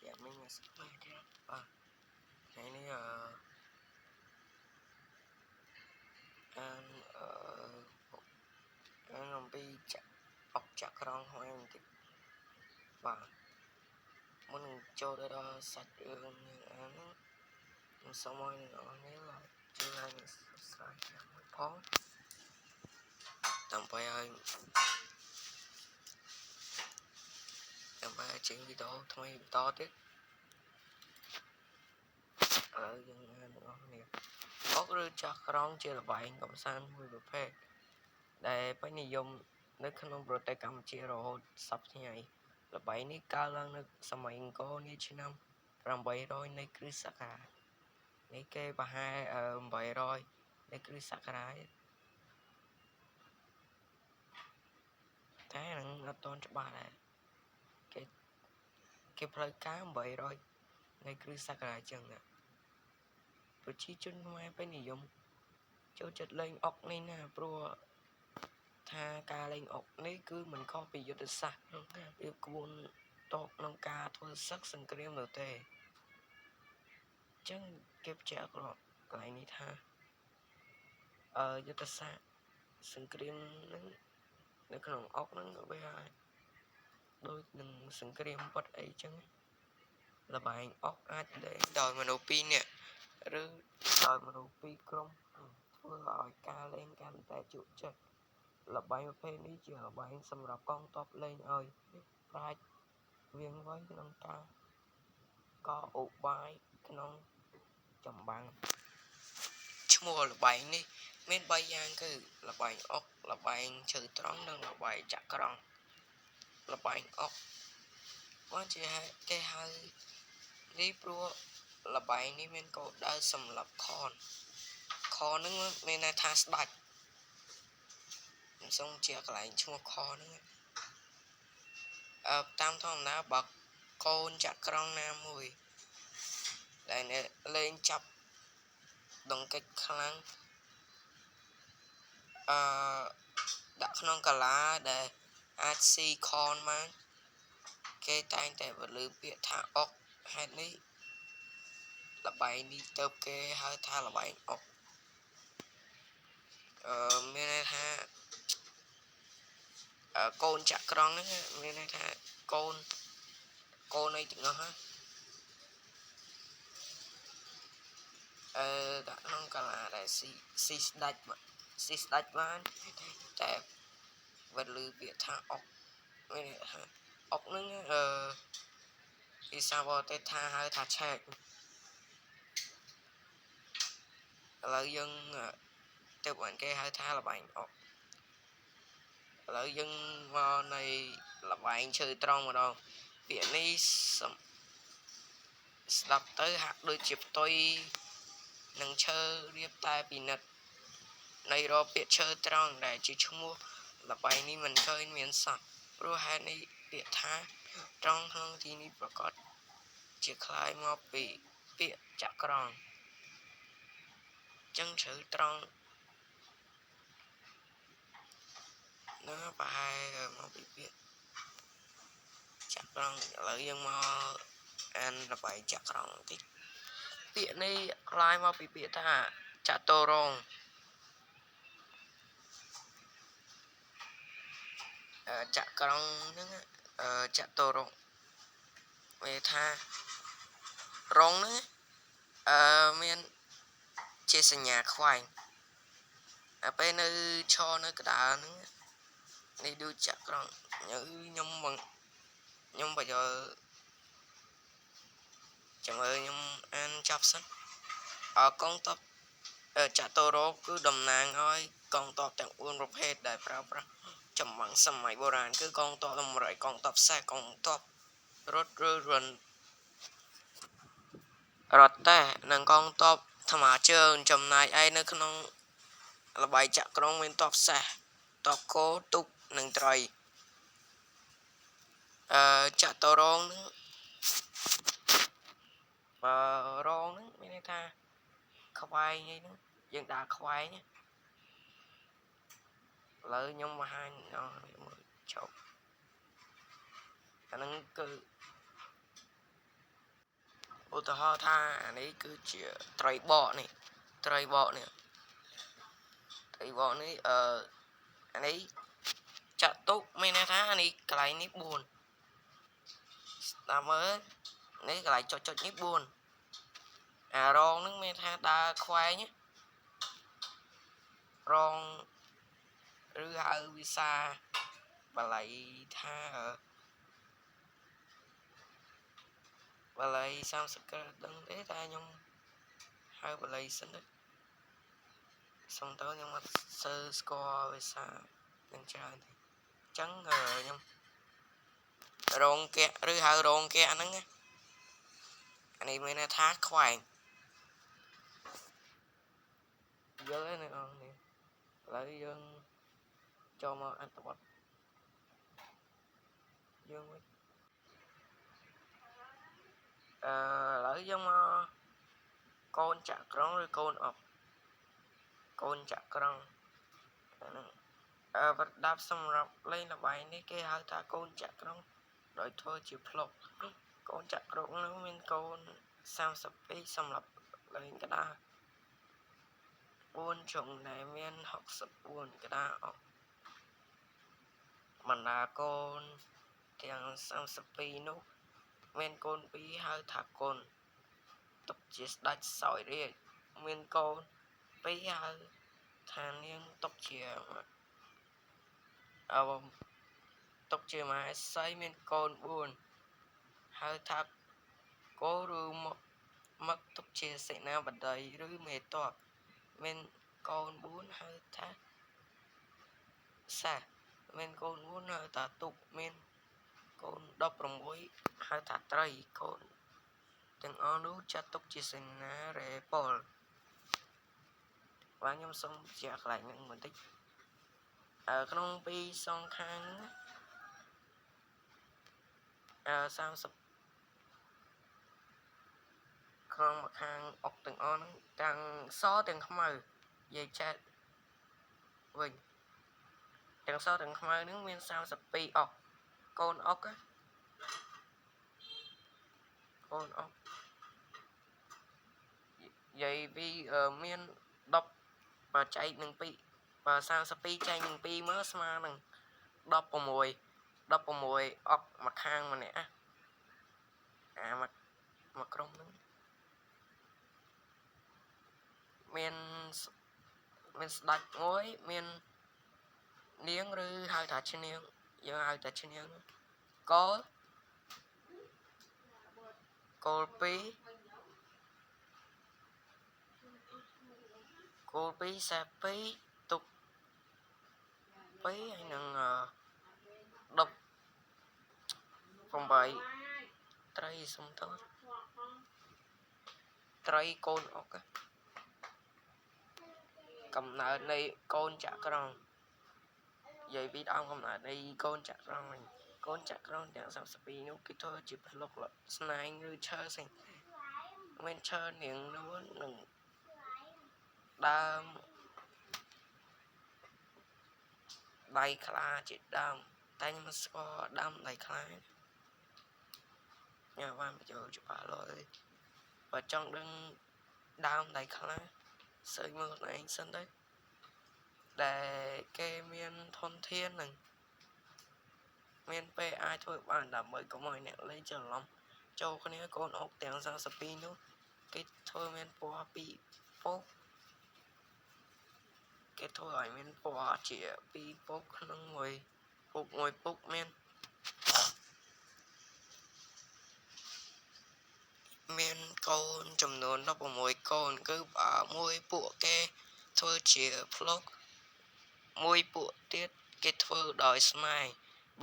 Dạ mình là ngày nay anh làm bị ọc chặt rong hoa em thì và muốn cho đó sạch đường anh xong rồi nó nếu là chưa là subscribe phó tầm phải chuyện video thôi to tiếp ở dân nữa nè có rư chặt rong chưa là vậy cộng sản vui được phê để phảiนิយមនៅក្នុងប្រទេសកម្ពុជារហូតសពថ្ងៃល្បែងនេះកើតឡើងនៅសម័យអង្គរនាឆ្នាំ800នៃគ្រិស្តសករាជនេះគេប្រហែល800នៃគ្រិស្តសករាជតែនឹងអត់ទាន់ច្បាស់ដែរគេផ្លូវការ800នៃគ្រិស្តសករាជចឹងណាប្រជាជនខ្មែរពេញនិយមចូលចិត្តលេងអុកនេះណាព្រោះថាការលេងអុកនេះគឺមិនខុសពីយុទ្ធសាស្ត្រក្នុងការរៀបក្បួនតបក្នុងការធ្វើសឹកសង្គ្រាមនោះទេអញ្ចឹងគេបញ្ជាក់កន្លែងនេះថាយុទ្ធសាស្ត្រសង្គ្រាមនឹងនៅក្នុងអុកហ្នឹងវាដូចនឹងសង្គ្រាមពិតអីចឹងល្បែងអុកអាចលេងដោយមនុស្ស2នាក់ឬដោយមនុស្ស2ក្រុមធ្វើឲ្យការលេងកាន់តែជក់ចិត្តល្បែងប្រភេទនេះជាល្បែងសម្រាប់កងទ័ពលេងឲ្យប្រាជ្ញវាងវៃក្នុងការកឧបាយក្នុងចម្បាំងឈ្មោះល្បែងនេះមាន3យ៉ាងគឺល្បែងអុកល្បែងឈើត្រង់និងល្បែងចាក់ក្រង់ល្បែងអុកបានជាគេហៅនេះព្រោះល្បែងនេះមានគោលដៅសម្រាប់ខនឹងមានន័យថាស្ដាច់ខ្ញុំសូមជាកន្លែងឈ្មោះខហ្នឹងតាមធម្មតាបើកូនចាក់ក្រង់ណាមួយដែលលេងចាប់ដង្កេចខ្លាំងដាក់ក្នុងកាឡាដែលអាចស៊ីខនបានគេតែងតែបន្លឺពាក្យថាអុកហេតុនេះល្បែងនេះទៅគេហៅថាល្បែងអុកមានន័យថាកូនចាក់ក្រង់ហ្នឹងមានន័យថាកូនអីទាំងអស់ដាក់ក្នុងកាឡាដែលស៊ីស្ដាច់បានតែបន្លឺពាក្យថាអុកមានន័យថាអុកហ្នឹងភាសាបរទេសថាហៅថាឆែកឥឡូវយើងទៅបានគេហៅថាល្បែងអុកឥឡូវយើងមកនៃល្បែងឈើត្រង់ម្ដងពាក្យនេះស្ដាប់ទៅហាក់ដូចជាផ្ទុយនឹងឈើរៀបតែពិនិត្យនៃរកពាក្យឈើត្រង់ដែលជាឈ្មោះល្បែងនេះមិនឃើញមានសោះព្រោះហេតុនេះពាក្យថាត្រង់ក្នុងទីនេះប្រកាសជាคล้ายមកពីពាក្យចាក់ក្រង់ចឹងឈើត្រង់នឹងប្រហែលមកពីពាក្យចាក់ក្រង់ឥឡូវយើងមកអានល្បែងចាក់ក្រង់បន្តិចពាក្យនេះคล้ายមកពីពាក្យថាចាក់តរងចាក់ក្រង់ហ្នឹងចាក់តរងវាថារងហ្នឹងមានជាសញ្ញាខ្វែងពេលនៅឈរនៅកណ្ដាលហ្នឹងនេះដូចចាក់ក្រង់ខ្ញុំបញ្យល់ចាំមើលខ្ញុំអានចប់សិនកងទ័ពចាក់តរោគឺតំណាងឲ្យកងទ័ពទាំង4ប្រភេទដែលប្រើប្រាស់ចម្បាំងសម័យបុរាណគឺកងទ័ពតម្រុយកងទ័ពសេះកងទ័ពរត់ឬរត់តែនិងកងទ័ពថ្មើរជើងចំណែកឯនៅក្នុងល្បែងចាក់ក្រង់មានទ័ពសេះទ័ពគោទូកនិងត្រីចាក់តរងហ្នឹងរងហ្នឹងមានន័យថាខ្វែងអីហ្នឹងយើងដើរខ្វែងឥឡូវខ្ញុំបង្ហាញមើលឈប់អាហ្នឹងគឺ ឧទាហរណ៍ថាអានេះគឺជាត្រីបកនេះត្រីបកនេះអានេះចាក់ទុកមានន័យថាអានេះកន្លែងនេះ4តាមមើលនេះកន្លែងចុចនេះ4អារងនឹងមានថាដើរខ្វែងរងឬហៅវិសាបល័យថាបល័យ30ក្រឹតដឹងទេតែខ្ញុំហៅបល័យសិនទៅសុំតើខ្ញុំអត់សូវស្គាល់វិសានឹងច្រើនទេអញ្ចឹងខ្ញុំរងកែឬហៅរងកែហ្នឹងអានេះមានថាខ្វែងយល់ទេអ្នកនរនេះឥឡូវយើងចូលមកអត្ថបទយើងឥឡូវយើងមកកូនចក្រង្គឬកូនអុកកូនចក្រង្គហ្នឹងប្រដាប់សម្រាប់លេងល្បែងនេះគេហៅថាកូនចក្រង្គដោយធ្វើជាភ្លុកកូនចក្រង្គនោះមានកូន32សម្រាប់លេងក្តារ4ជ្រុងដែលមាន64ក្តារអុកបណ្ដាកូនទាំង32នោះមានកូន2ហៅថាគុណទុកជាស្ដេចសោយរាជមានកូន2ហៅថានាងទុកជាទុកជាមហេសីមានកូន4ហៅថាគោឬមកទុកជាសេនាបតីឬមេទ័ពមានកូន4ហៅថាសាមានកូន4ហៅថាទុកមានកូន16ហៅថាត្រីកូនទាំងអស់នោះចាត់ទុកជាសេនារេពលបាទខ្ញុំសូមជាកន្លែងហ្នឹងបន្តិចក្នុងពីរសងខាង30ក្នុងមួយខាងអុកទាំងអស់ហ្នឹងទាំងសទាំងខ្មៅនិយាយចាត់វិញទាំងសទាំងខ្មៅហ្នឹងមាន32អុកកូនអុកកូនអុកនិយាយពីមាន10បើចែកនឹង2បើ32ចែកនឹង2មើលស្មើនឹង16អុកមួយខាងម្នាក់មួយក្រុមហ្នឹងមានស្ដេចមួយមាននាងឬហៅថាឈ្នាងយើងហៅថាឈ្នាងកូល2សេ2ទុក2ហើយនឹង18ត្រីសុំតើត្រីកូនអុកកំណើតនៃកូនចក្រង្គនិយាយពីដើមកំណើតនៃកូនចក្រង្គវិញកូនចក្រង្គទាំង32នោះគេធ្វើជាភ្លុកស្នែងឬឈើផ្សេងមានឈើនាងនួននិងដើមដៃខ្លាជាដើមតែខ្ញុំមិនស្គាល់ដើមដៃខ្លាញ៉ាំបានបញ្ចូលច្បាស់លាស់បើចង់ដឹងដើមដៃខ្លាសើចមើលខ្លួនឯងសិនទៅដែលគេមានធនធាននឹងមានពេលអាចធ្វើបានដើម្បីកុំឲ្យអ្នកលេងច្រឡំចូលគ្នាកូនអុកទាំង32នោះគេធ្វើមានពណ៌ពីរពណ៌គេធ្វើឲ្យមានពណ៌ជា2ពុកក្នុងមួយពុកមានកូនចំនួន16កូនគឺបើមួយពួកគេធ្វើជាភ្លុកមួយពួកទៀតគេធ្វើដោយស្មៃ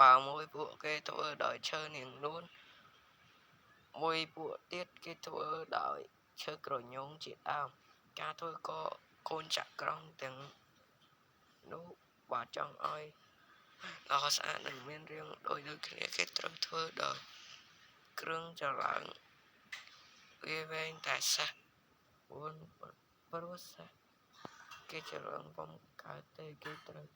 បើមួយពួកគេធ្វើដោយឈើនាងនួនមួយពួកទៀតគេធ្វើដោយឈើក្រញូងជាដើមការធ្វើកូនចក្រង្គទាំងនោះបើចង់ឲ្យល្អស្អាតនិងមានរាងដូចគ្នាគេត្រូវធ្វើដោយគ្រឿងចល័តវាវែងតែសះព្រោះសះគេចល័តបំកើតទេគេត្រូវ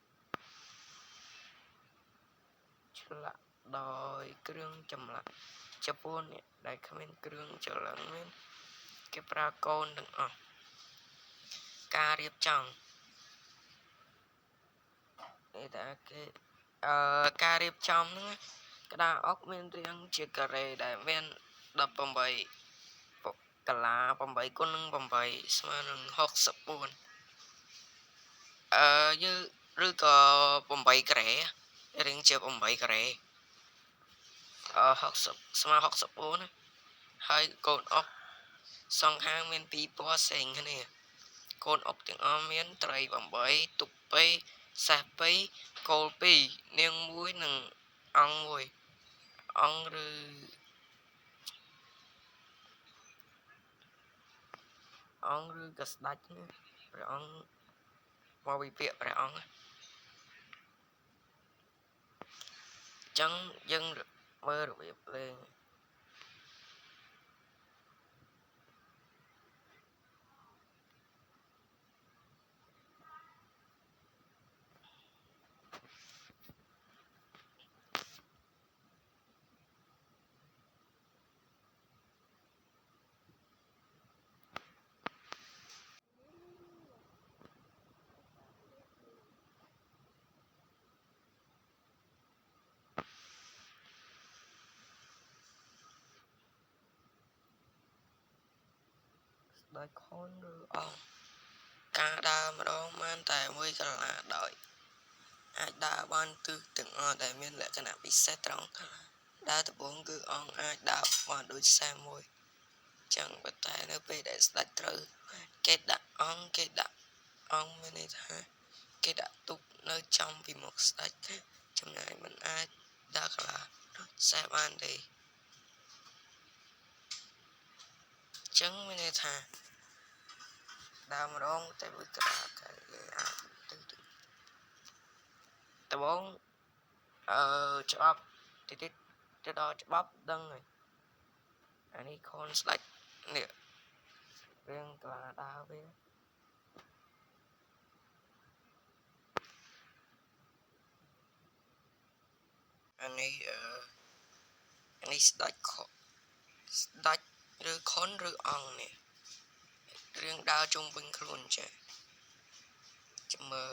ឆ្លាក់ ដោយគ្រឿងចម្លាក់ជប៉ុននេះដែលគ្មានគ្រឿងច្រឡឹងមានគេប្រើកូនទាំងអស់ការរៀបចំនេះតែគេការរៀបចំហ្នឹងក្តារអុកមានរាងជាការ៉េដែលមាន18កាឡា8 គុណនឹង8ស្មើនឹង64យើងឬក៏8ការ៉េរាងជា8ការ៉េ60ស្មើ64ណាហើយកូនអុកសងខាងមានពីរពណ៌ផ្សេងគ្នាកូនអុកទាំងអស់មានត្រី8ទុក2សេះ2គោល2នាង1និងអង្គ1អង្គឬក៏ស្ដេចព្រះអង្គមកវិភាគព្រះអង្គចឹងយើងមើលរបៀបលេងស្ដេចខុនឬអង្គការដើរម្ដងបានតែ1កន្លះដោយអាចដើរបានទិសទាំងអស់ដែលមានលក្ខណៈពិសេសត្រង់ដើរដំបូងគឺអង្គអាចដើរបានដូចខ្សែមួយចឹងប៉ុន្តែនៅពេលដែលស្ដេចត្រូវគេដាក់អង្គមានន័យថាគេដាក់ទុកនៅចំពីមុខស្ដេចចំណែកមិនអាចដើរកន្លះខ្សែបានទេចឹងមានន័យថាដើរម្ដងតែ1កន្លះគេអាចទៅដំបូងច្បាប់តិចទៅដល់ច្បាប់ដឹងហើយអានេះខនស្ដេចនេះរឿងកន្លះដើរវាអានេះស្ដេចឬខុនឬអង្គនេះរឿងដើរជុំវិញខ្លួនចេះចាំមើល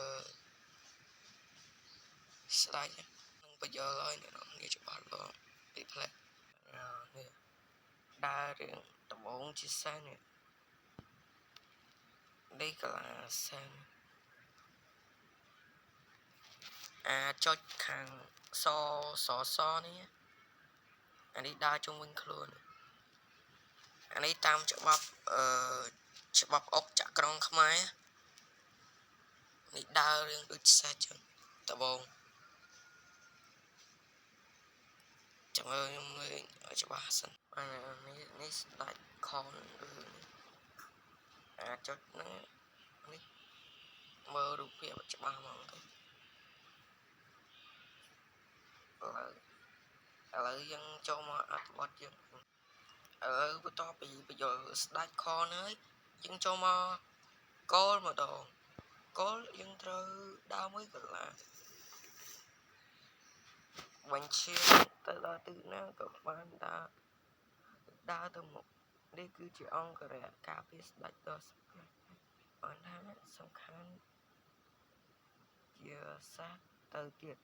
ស្ដេចនឹងបញ្យល់ឲ្យអ្នកនរគ្នាច្បាស់លាស់ពីផ្លែនេះដើររឿងដំបងជាសែននេះកន្លះសែនចុចខាងសនេះអានេះដើរជុំវិញខ្លួនអានេះតាមច្បាប់អុកចក្រង្គខ្មែរនេះដើររឿងដូចសេះចឹងដំបងចាំមើលខ្ញុំមើលឲ្យច្បាស់សិននេះស្ដេចខនចុចហ្នឹងនេះមើលរូបភាពច្បាស់ហ្មងទៅឥឡូវយើងចូលមកអត្ថបទយើងឥឡូវបន្ទាប់ពីបញ្យល់ស្ដេចខនហើយយើងចូលមកគោលម្ដងគោលយើងត្រូវដើរ1កន្លះបញ្ឈៀនទៅដល់ទិសណាក៏បានដើរទៅមុខនេះគឺជាអង្គរៈការពារស្ដេចដ៏សំខាន់បានថាសំខាន់ជាសាសទៅទៀត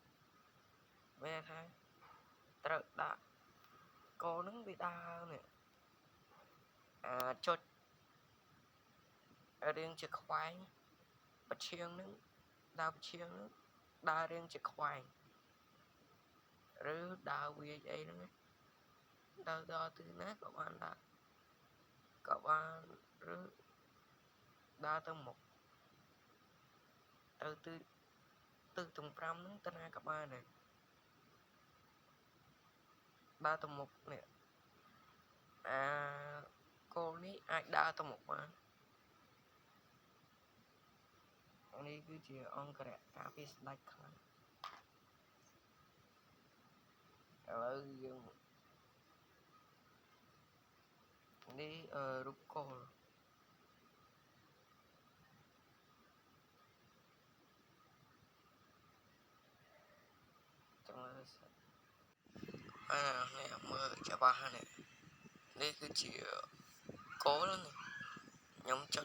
មានថាត្រូវដាក់កោនឹងវាដើរនេះចុចរៀងជាខ្វែងបឈៀងនឹងដើរបឈៀងនឹងដើររៀងជាខ្វែងឬដើរវាយអីហ្នឹងដើរដល់ទិសណាក៏បានដើរក៏បានឬដើរទៅមុខទៅទិសទាំង5ហ្នឹងទៅណាក៏បានដែរដើរទៅមុខនេះគោលនេះអាចដើរទៅមុខបាននេះគឺជាអង្គរៈការពារស្ដេចខ្លាំងឥឡូវយើងនេះរូបគោលចាំមើល này mơ cho ba này đây cứ chỉ cố lắm này nhóm cho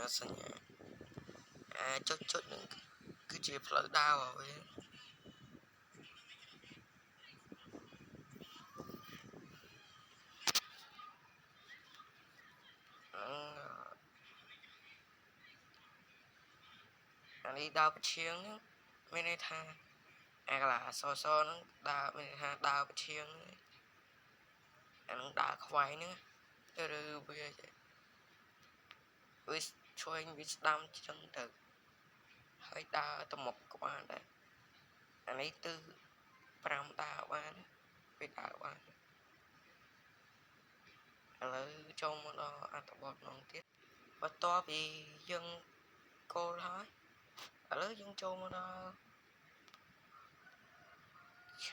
sân nhà chốt đừng cứ chỉ lỡ đau vào với anh đi đau chiếng nữa mấy này tha là so nó đau mấy này tha đau chiếng anh đau khoai nữa từ bây giờ vớiช่วยวิสดามจังเด็กให้ดาวตมกกว่าได้อันนี้ตื้อปรามดาวบ้านไปดาวบ้านแล้วจงมาดออัตบอดน้องtiết và to vì dân cô nóiแล้วdân châu mà đo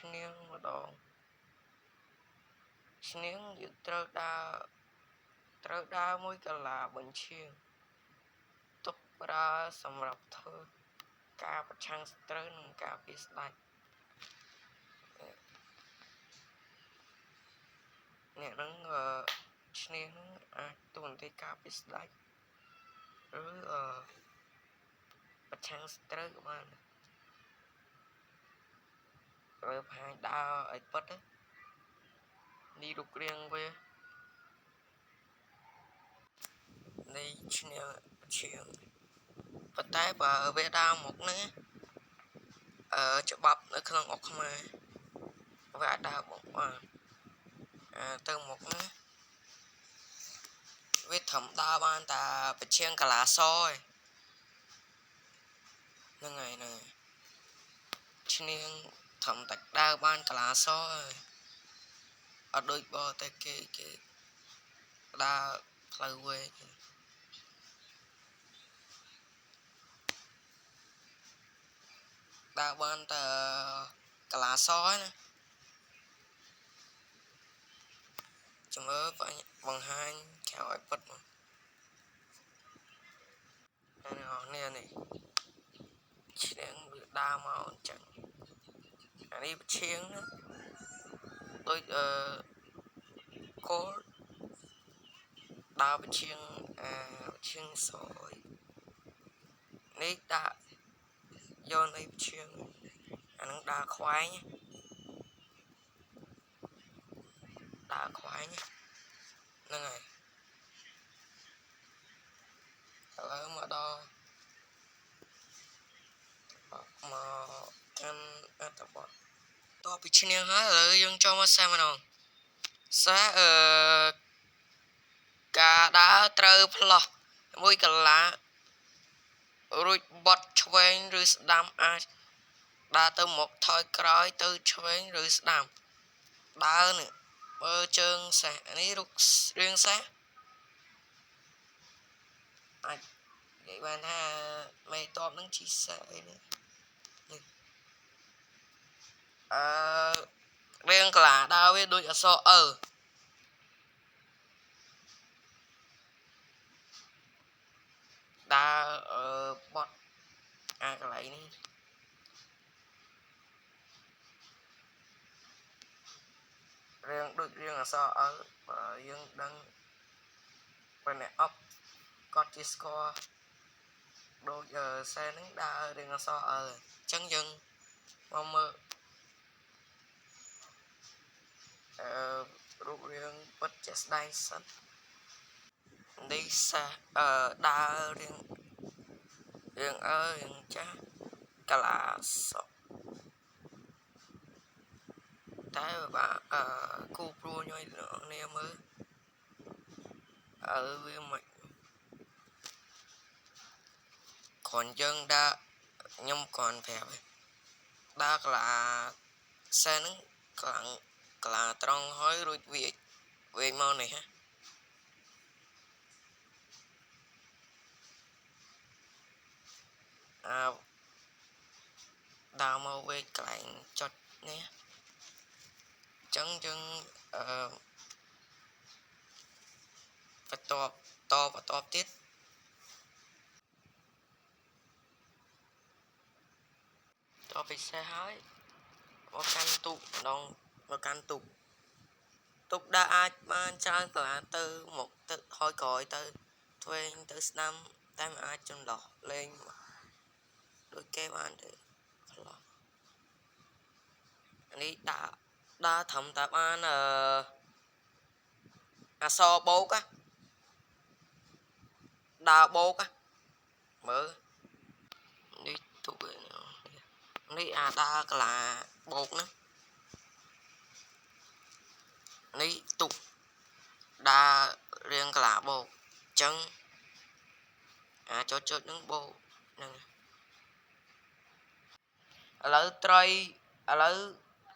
niên mà đo niên dự trâu đa mối cả là bệnh chiên tục ra sầm rập thơ cả một trang trâu nâng cả biết lại nè nó niên tuần thì cả biết lại rồi một trang trâu của bạn rồi hai đa ở bất đấy đi đục riêng về đây chuyện và tay bà về đa một nữa cho bắp nó không ốc mà và đa một từ một nữa với thẩm đa ban ta bị chiên cả lá soi nên ngày này chiên thẩm tạch đa ban cả lá soi ở đôi bò tay cái đa phơi quê đa ban ta cả lá soi nè chúng ơi bằng hai kéo ai bật mà nè này chiên đa màu chẳng anh đi chiên nữa tôi có đa chiên sỏi nấy đa do này chiên anh đa khoái nhé đa khoái nhé nên này ở mà đo mà ăn tập bọt to bị chiên hết rồi dân cho mà xem nào sẽ cả đã trơ phlo mùi cả lá rồi bọt chuen rồi đam đã từ một thời cõi từ chuen rồi đam đã nữa bơ chân sẽ ní rút riêng sát vậy bạn ha mày tóm nó chỉ sợ nữa riêng là đau với đôi so đa bọt cái này đi riêng là so riêng đang bên này ốc có chỉ score đôi giờ xe nó đa riêng là so chân dân mong mơ rút riêng bất chết đai sẵn đi xa đa riêng riêng cha cả là sợ tay bà cô pro nhoi nè mới với mình còn dân đa nhưng còn phèo đa là xe nó là trong hói rồi về màu này ha đào màu về cái chót nè chân phải to và to tiết to bị xe hói và can tụ đồng và can tụ tục đã ai ban trang là từ một tự hồi cõi từ thuê từ năm tam ai trong lọ lên đôi kê ban để đi đã thầm tạp an so bố á đà bố á mở đi tụ đi đa là bột nữa đi tụ đa riêng là bột chân cho những bộ lỡ tray lỡ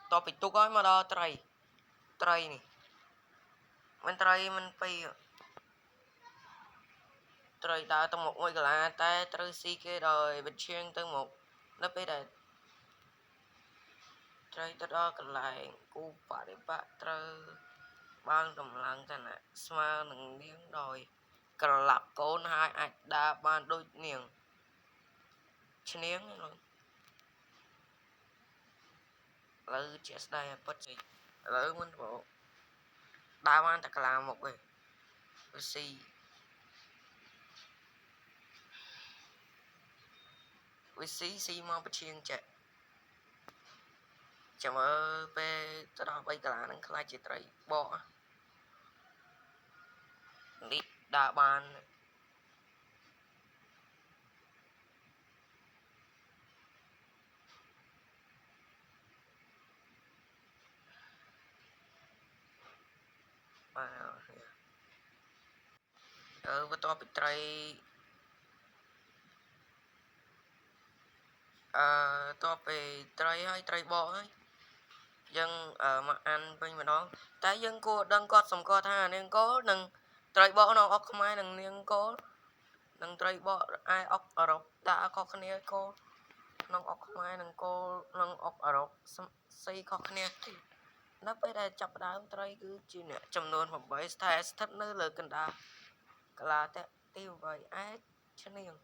to bị tu gói mà đo tray tray này mình tray mình phải tray đã trong một ngôi là ta tray si cái rồi bên trên tới một lớp bây giờ tray tới đó còn lại cu phải để bạn tray ban đồng lăng thế này sma đừng miếng rồi còn lặp côn hai ảnh đã ban đôi niềng chén rồi lỡ chết đây bất gì lỡ mình bộ đa ban ta làm một người si với si mà bất chiên chạy chẳng mơ về tới đó bây giờ nó khai chỉ trai bỏ đi đa ban với to bị trai to bị trai hay trai bỏ ấy dân mà ăn bên mà đó tại dân cô đang có xong co tha nên có đừng trai bỏ nó ốc không ai đừng nên có đừng trai bỏ ai ốc ở đâu đã có cái này cô nó ốc không ai đừng cô nó ốc ở đâu xây có cái này nó bây giờ chập đá trai cứ chỉ nè chầm luôn hoặc bởi thay thắt nữa là cần đá là tiêu vậy ai cho nên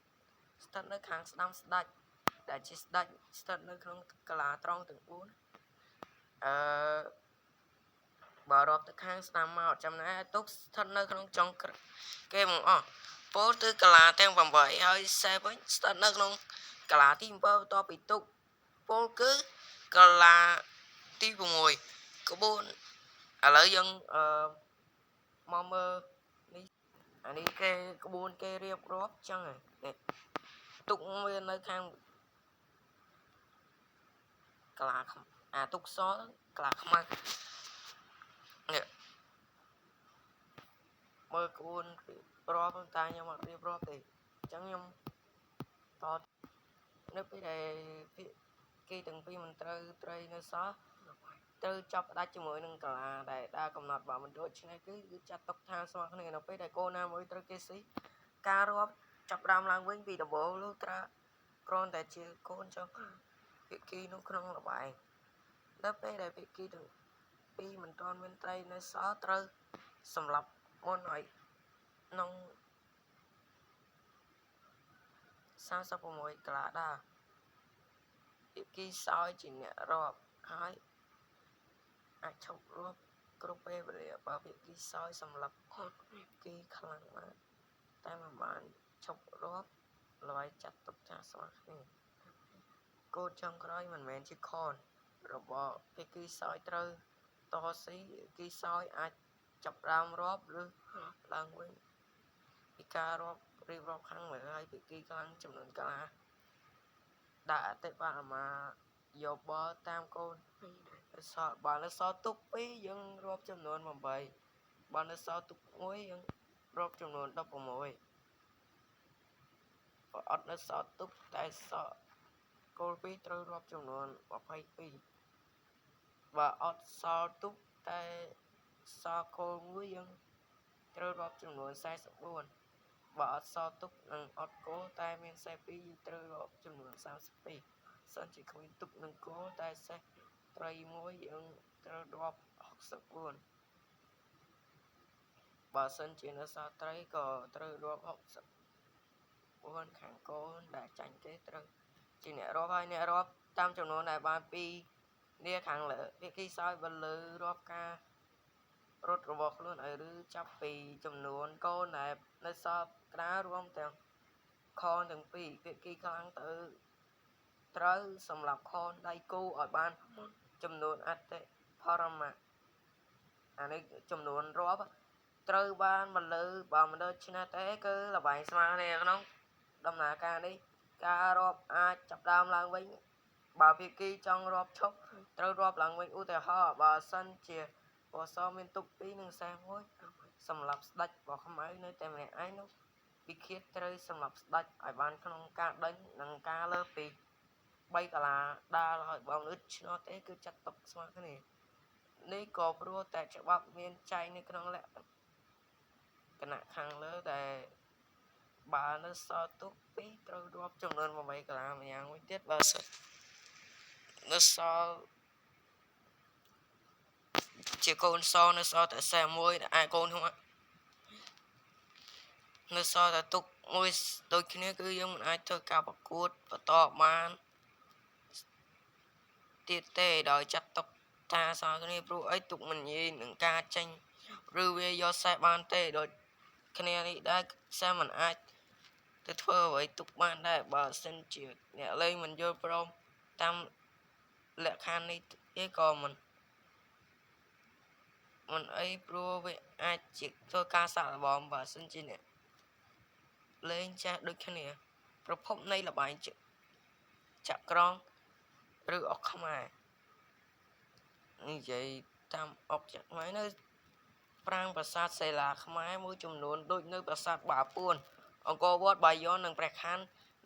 thắt nữa kháng năm đạch để chỉ đạch thắt nữa không là trong từng bốn bà rộp từ kháng năm màu chầm này tốt thắt nữa không trong cái mong bố tư là theo vòng vậy hơi xe với thắt nữa không là tim bao to bị tục bố cứ là tiêu ngồi có bốn lợi dân mong mơ đi cái buôn cái riêng rót chăng này tụng nguyên nơi khang là không tụng xó là không ăn mơ buôn rót ta nhưng mà riêng rót thì chẳng nhung to nếu bây giờ khi từng khi mình chơi nơi xó từ chọc đã cho mỗi nâng là để đa cầm nọt vào mình đôi này cứ chặt tóc tha xoa cái này nó phải để cô nam mới tới cái xí ca rót chọc đam lang với vì đồ bộ lúc ta con tại chưa con cho việc kia nó không là bài lớp đây là việc kia được khi mình tròn bên tay nó xóa trơ sầm lập môn hỏi nông sao sao của mỗi cả đa việc kia soi chỉ nhẹ rót hai chọc rót cropé về bảo việc kia soi sầm lập kia khăn mà tay mà bạn chọc rót loại chặt tục cha xóa này cô trong cái mình men chỉ con rồi bỏ cái kia soi trơ to xí kia soi chọc ram rót luôn là nguyên cái ca rót riêng rót khăn mà hai bị kia khăn trong lần cả đã tới bà mà vô bò tam côn sợ bà nó so túc ý dân rót trong luôn mà bày bà nó so túc muối dân rót trong luôn đắp vào mồi và ớt nó so túc tại sợ cô biết trôi rót trong luôn và phải pi và ớt so túc tại so cô muối dân trôi rót trong luôn sai sập luôn và ớt so túc nâng ớt cố tai men sai pi trôi rót trong luôn sao sập pi sân chỉ không túc nâng cố tai sai trai muối dân trôi rót học sập luôn và sân chỉ nó sao trai có trôi rót học sập luôn kháng cố đã tránh cái trôi chỉ nè rót hai nè rót tam trong nó này ba pi nia kháng lỡ cái soi bật lư rót ca រត់របស់ខ្លួនឲ្យឬចាប់ពីចំនួនកូនដែលនៅសល់ក្តាររួមទាំងខនទាំងពីរភាគីខ្លាំងទៅត្រូវសម្រាប់ខនដៃគូឲ្យបានចំនួនអតិផរមៈអានេះចំនួនរាប់ត្រូវបានបន្លឺបើមិនដូច្នេះទេគឺលបែងស្មើគ្នាក្នុងដំណើរការនេះការរាប់អាចចាប់ដើមឡើងវិញបើភាគីចង់រាប់ឈប់ត្រូវរាប់ឡើងវិញឧទាហរណ៍បើសិនជាពណ៌សមានទុក2និងសេះ1សម្រាប់ស្ដេចរបស់ខ្មៅនៅតែម្នាក់ឯងនោះពិឃាតត្រូវសម្រាប់ស្ដេចឲ្យបានក្នុងការដេញនិងការលើពី3កាឡាដាល់ឲ្យបងលឺឆ្នោតទេគឺចាត់ទុកស្មើគ្នានេះក៏ព្រោះតែច្បាប់មានចែងនៅក្នុងលក្ខណៈខាងលើដែលបើនៅសល់ទុក2ត្រូវរាប់ចំនួន8កាឡាម្យ៉ាងវិញទៀតបើសិននៅសល់ជាកូនសនៅសល់តែសេះ1ដែលឯកូននោះនៅសល់តែទុកមួយដូចគ្នាគឺយើងមិនអាចធ្វើការប្រកួតបន្តបានទៀតទេដោយចាត់ទុកថាសល់គ្នាព្រោះអីទុកមិនងាយនឹងការចេញឬវាយកសេះបានទេដូចគ្នានេះដែរសេះមិនអាចទៅធ្វើអ្វីទុកបានដែរបើសិនជាអ្នកលេងមិនយល់ព្រមតាមលក្ខខណ្ឌនេះទេក៏មិនអីព្រោះវាអាចជាធ្វើការសាកល្បងបើសិនជាអ្នកលេងចាស់ដូចគ្នាប្រភពនៃល្បែងចក្រង្គឬអុកខ្មែរនិយាយតាមអុកចក្រខ្មែរនៅប្រាង្គប្រាសាទសិលាខ្មែរមួយចំនួនដូចនៅប្រាសាទបាពួនអង្គរវត្តបាយ័ននិងព្រះខ័ន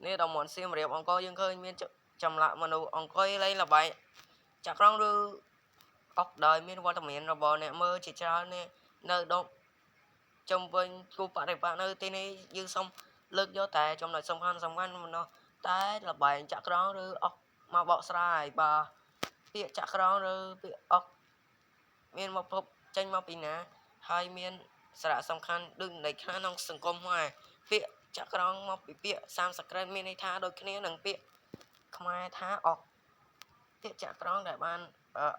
នេះដល់មន់សៀមរាបអង្គរយើងឃើញមានចម្លាក់មនុស្សអង្គុយលេងល្បែងចក្រង្គឬអុកដោយមានវត្តមានរបស់អ្នកមើលជាច្រើននៅដប់ចំវិញគូបរិបត្តិនៅទីនេះយើងសូមលើកយកតែចំណុចសំខាន់ប៉ុណ្ណោះតែល្បែងចក្រង្គឬអុកមកបកស្រាយបើពាក្យចក្រង្គឬពាក្យអុកមានមកពបចេញមកពីណាហើយមានសារៈសំខាន់ដូចនៃខាងក្នុងសង្គមខ្មែរពាក្យចក្រង្គមកពីពាក្យសំស្ក្រឹតមានន័យថាដូចគ្នានឹងពាក្យខ្មែរថាអុកពាក្យចក្រង្គដែលបាន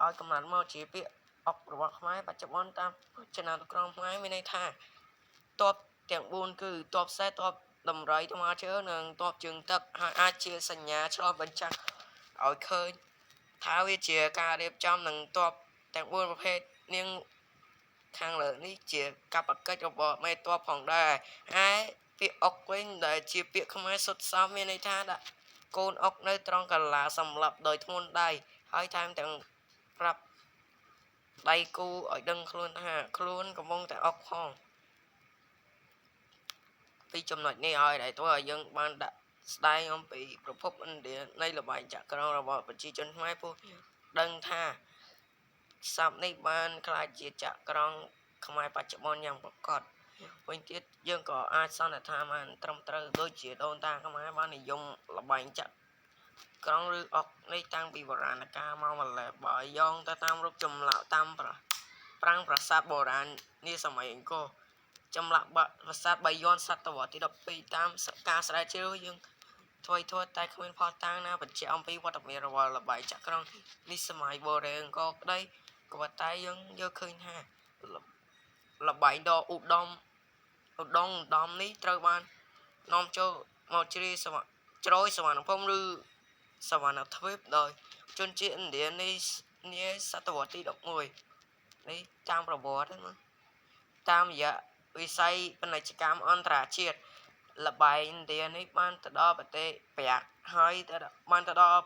ឲ្យកំណត់មកជាពាក្យអុករបស់ខ្មែរបច្ចុប្បន្នតាមចំណាំក្រមខ្មែរមានន័យថាតបទាំង4គឺតបសេះតបដំរីថ្មជើងនិងតបជើងទឹកហើយអាចជាសញ្ញាឆ្លុះបញ្ចាំងឲ្យឃើញថាវាជាការរៀបចំនិងតបទាំង4ប្រភេទនាងខាងលើនេះជាកប្បកិច្ចរបស់មេតបផងដែរហើយពាក្យអុកវិញដែលជាពាក្យខ្មែរសុទ្ធសាធមានន័យថាដាក់កូនអុកនៅត្រង់កន្លាសម្រាប់ដោយធ្ងន់ដៃហើយថែមទាំងប្រាប់ដៃគូឲ្យដឹងខ្លួនថាខ្លួនកំពុងតែអុកផងពីចំណុចនេះឲ្យដែលធ្វើឲ្យយើងបានដាក់ស្ដែងអំពីប្រភពឥណ្ឌានៃល្បែងចក្រង្គរបស់ប្រជាជនខ្មែរពោះដឹងថាស័ព្ទនេះបានក្លាយជាចក្រង្គខ្មែរបច្ចុប្បន្នយ៉ាងប្រកបវិញទៀតយើងក៏អាចសន្និដ្ឋានបានត្រឹមត្រូវដូចជាដូនតាខ្មែរបាននិយមល្បែងចក្រង្គឬអុកនេះតាំងពីបុរាណកាលមកម្ល៉េះបើយ៉ងទៅតាមរូបចម្លាក់តាមប្រាង្គប្រាសាទបុរាណនាសម័យអង្គរចម្លាក់ប្រាសាទបាយ័នសតវត្សទី12តាមការស្រាវជ្រាវយើងធ្វើតែគ្មានផុសតាងណាបញ្ជាក់អំពីវត្តមានរបស់ល្បែងចក្រង្គនេះសម័យបុរាណអង្គរក្តីក៏តែយើងយកឃើញថាល្បែងដ៏ឧត្តមនេះត្រូវបាននាំចូលមកជ្រោយសវណ្ណភូមិឬសវណ្ណទ្វីបដោយជនជាតិឥណ្ឌានាសតវត្សទី11នេះតាមប្រវត្តិហ្នឹងតាមរយៈវិស័យពាណិជ្ជកម្មអន្តរជាតិល្បែងឥណ្ឌានេះបានទៅដល់ប្រទេសប្រាក់ហើយបានទៅដល់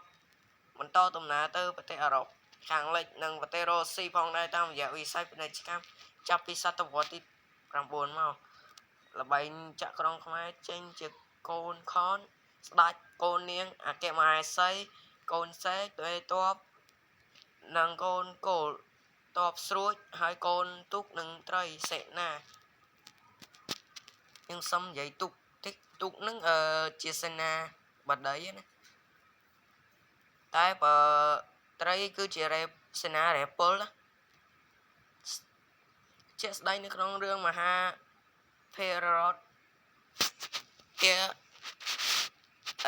បន្តដំណើរទៅប្រទេសអឺរ៉ុបខាងលិចនិងប្រទេសរុស្ស៊ីផងដែរតាមរយៈវិស័យពាណិជ្ជកម្មចាប់ពីសតវត្សទី9មកល្បែងចក្រង្គខ្មែរចេញជាកូនខនស្ដេចកូននាងអគ្គមហេសីកូនសេកទ្វេតបនិងកូនគោលតបស្រួចហើយកូនទូកនិងត្រីសេនាខ្ញុំសុំនិយាយទូកនឹងជាសេនាបតីណាតែបើត្រីគឺជាសេនារេពលជាក់ស្ដែងនៅក្នុងរឿងមហាភារតជា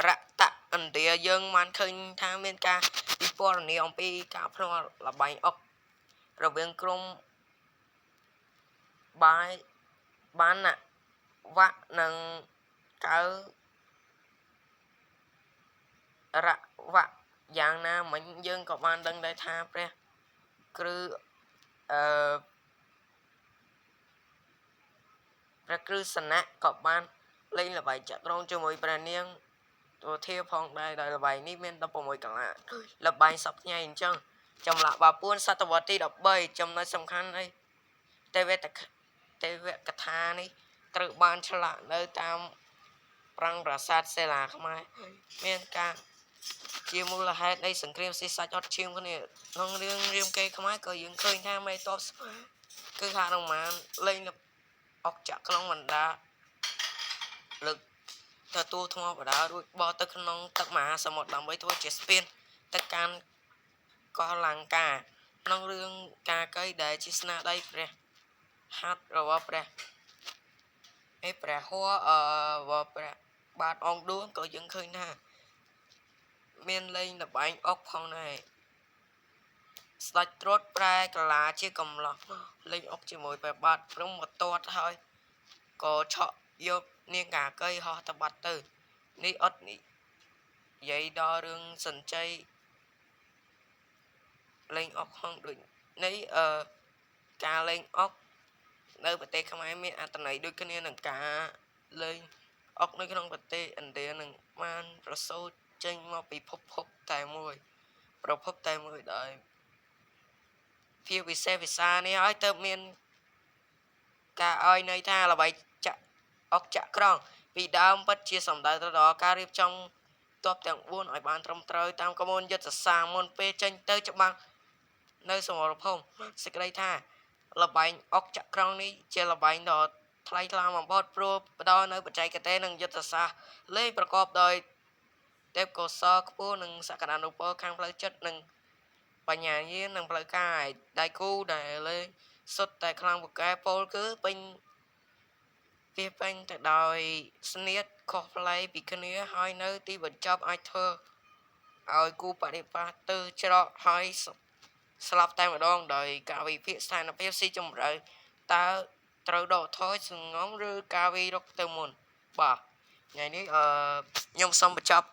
រតឥណ្ឌាយើងបានឃើញថាមានការពិពណ៌នាអំពីការភ្នាល់ល្បែងអុករវាងក្រុម bài bán nè vạ nâng cỡ rạ vạ dạng na mình dương có ban đăng đại tha pre cứ pre cứ sẵn nạ có ban lên là bài chặt rong cho mỗi bà niênตัวเทียบพองได้โดยระบายนี่เมียนตะปมวยกันละระบายสับใหญ่จังจำละบาปูนสัตวรรษที่ดับเบิลจำในสำคัญเลยเตเวกถานี่ตรึกบานฉลาดเลยตามปรังปราสาทเสลาเข้ามาเมียนกาเชียมูลเหตุในสังเกตสิสัจจดเชียงคนนี้น้องเรื่องเรียมเกยเข้ามาก็ยังเคยท่าไม่ตอบคือขาลงมาเลยออกจากกล้องมันดาลึกถ้าตัวทั้งหมดแล้วด้วยบอตึกน้องตึกหมาสมุดดำไว้ทั่วเจสเปียนตึกการก็หลังกาน้องเรื่องกาเกยได้ชิสนาได้เปรฮัดหรือว่าเปรไอ้เปรหัวว่าเปรบาดอองด้วงก็ยังเคยหน้าเมียนเลยแบบไอ้ออกของnàyสไลด์รถแปรกลาเชี่ยกำลังเลยออกจีมวยไปบาดเรื่องหมดตัวthôiก็เฉาะยกเนี่ยกาเกยห่อตะบัดตือนี่อดนี่vậy đo đường sân chơi lên ốc không được nấy cá lên ốc nơi bờ tây không ai biết à tận này đôi cái này là cá lên ốc nơi cái nông bờ tây anh đây là man rồi sâu trên mà bị phốc tại mùi rồi phốc tại mùi đợi phía vì xe vì xa này hỏi tơ miên cá ơi nơi tha là vậy chặt ốc chặt con vì đam bắt chia sầm đại đó cá riệp trongตบแต่งอ้วนอ่อยบานตรมเตยตามกระมวลยุทธศาสตร์มนเปเจนเตอร์จับบังในสมรภูมิสกได้ท่าระบายออกจากครั้งนี้เจระบายดอดทลายทลามบอดโปรดอในปัจจัยกระเตนึงยุทธศาสตร์เล่ประกอบโดยเทปโกซอกผู้หนึ่งสักการนุปข้างเพลย์จัดหนึ่งปัญญาเยี่ยหนึ่งเพลย์กายได้กู้ได้เลยสุดแต่ครั้งบุกแกโปลคือเป็นវាពេញទៅដោយស្នៀតខុសប្លែកពីគ្នាហើយនៅទីបញ្ចប់អាចធ្វើឲ្យគូបដិបត្តិទៅច្រកហើយស្លាប់តែម្ដងដោយការវិភាគស្ថានភាពស៊ីជម្រៅតើត្រូវដកថយសងំឬការវិរុកទៅមុនបាទថ្ងៃនេះខ្ញុំសូមបញ្ចប់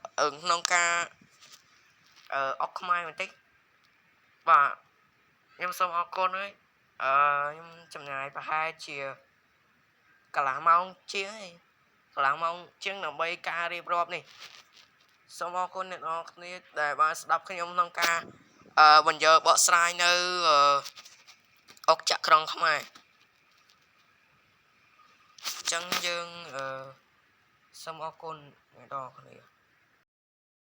ក្នុងការអុកខ្មែរបន្តិចបាទខ្ញុំសូមអរគុណហើយខ្ញុំចំណាយប្រហែលជាកន្លះម៉ោងជាងហើយកន្លះម៉ោងជាងដើម្បីការរៀបរាប់នេះសូមអរគុណអ្នកនរគ្នាដែលបានស្ដាប់ខ្ញុំក្នុងការបញ្យល់បកស្រាយនៅអុកចក្រង់ខ្មែរអញ្ចឹងយើងសូមអរគុណអ្នកនរគ្នា